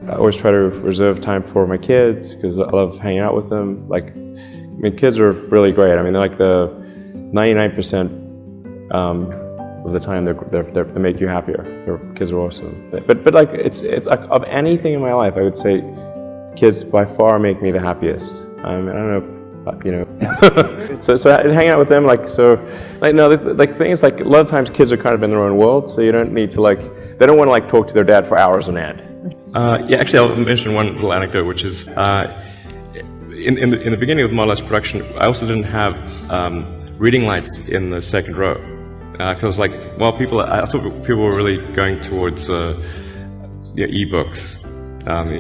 I always try to reserve time for my kids because I love hanging out with them. Like, I mean, kids are really great. I mean, they're like the 99% of the time they make you happier. Their kids are awesome. But like it's like, of anything in my life, I would say kids by far make me the happiest. I mean, I don't know. You know, so hanging out with them, like things like a lot of times kids are kind of in their own world, so you don't need to they don't want to talk to their dad for hours on end. Yeah, actually, I'll mention one little anecdote, which is in the beginning of Model S production, I also didn't have reading lights in the second row because I thought people were really going towards e-books,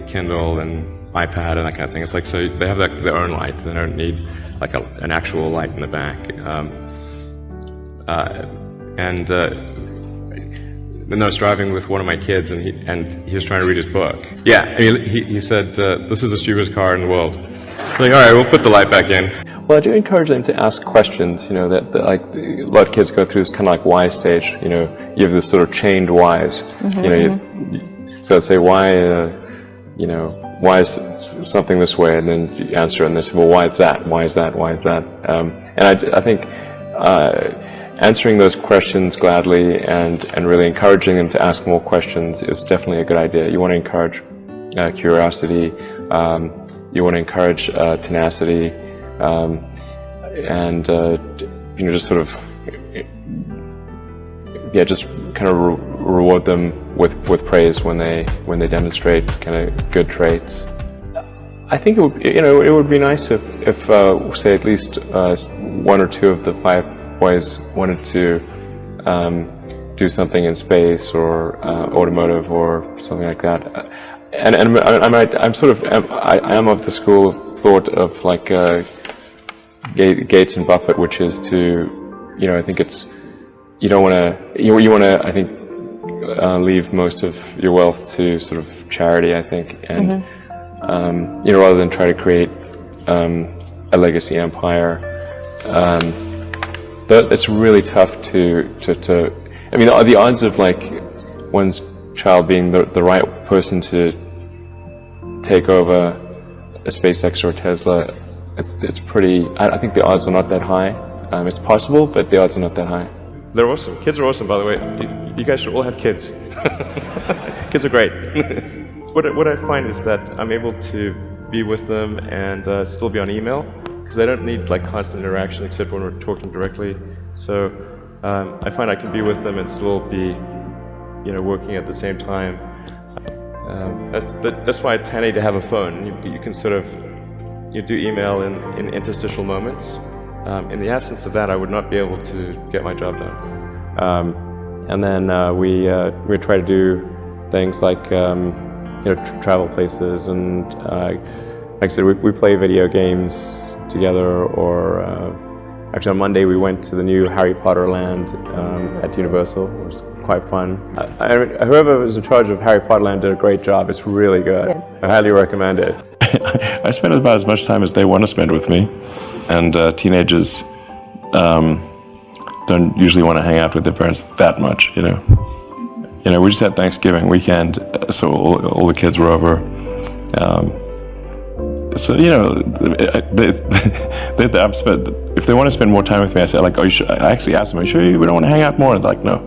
Kindle and iPad and that kind of thing. It's like, so they have their own light. They don't need an actual light in the back. Then I was driving with one of my kids, and he was trying to read his book. Yeah, and he said, "This is the stupidest car in the world." I'm like, all right, we'll put the light back in. Well, I do encourage them to ask questions. You know, that a lot of kids go through this kind of why stage. You know, you have this sort of chained whys. Mm-hmm. You know, so I'd say why. You know, why is something this way? And then you answer, and they say, well, why is that? Why is that? Why is that? And I think answering those questions gladly and really encouraging them to ask more questions is definitely a good idea. You want to encourage curiosity. You want to encourage tenacity, and you know, just sort of just kind of reward them with praise when they demonstrate kind of good traits. I think it would be nice if say at least one or two of the 5 boys wanted to do something in space or automotive or something like that. And I am of the school of thought of Gates and Buffett, which is to, you know, I think it's, you don't want to, you want to, I think, leave most of your wealth to sort of charity, I think, and you know, rather than try to create a legacy empire. But it's really tough to I mean, the odds of one's child being the right person to take over a SpaceX or a Tesla, it's pretty, I think the odds are not that high. It's possible, but the odds are not that high. They're awesome. Kids are awesome, by the way. You guys should all have kids. Kids are great. What I find is that I'm able to be with them and still be on email, because they don't need constant interaction except when we're talking directly. So I find I can be with them and still be, you know, working at the same time. That's why it's handy to have a phone. You can sort of do email in interstitial moments. In the absence of that, I would not be able to get my job done. And then we try to do things like you know, travel places, and like I said, we play video games together. Or actually, on Monday we went to the new Harry Potter land at Universal. It was quite fun. Whoever was in charge of Harry Potter land did a great job. It's really good. Yeah. I highly recommend it. I spend about as much time as they want to spend with me. And teenagers don't usually want to hang out with their parents that much, you know. You know, we just had Thanksgiving weekend, so all the kids were over. So, you know, if they want to spend more time with me, I say, I actually ask them, are you sure we don't want to hang out more? And they're like, no.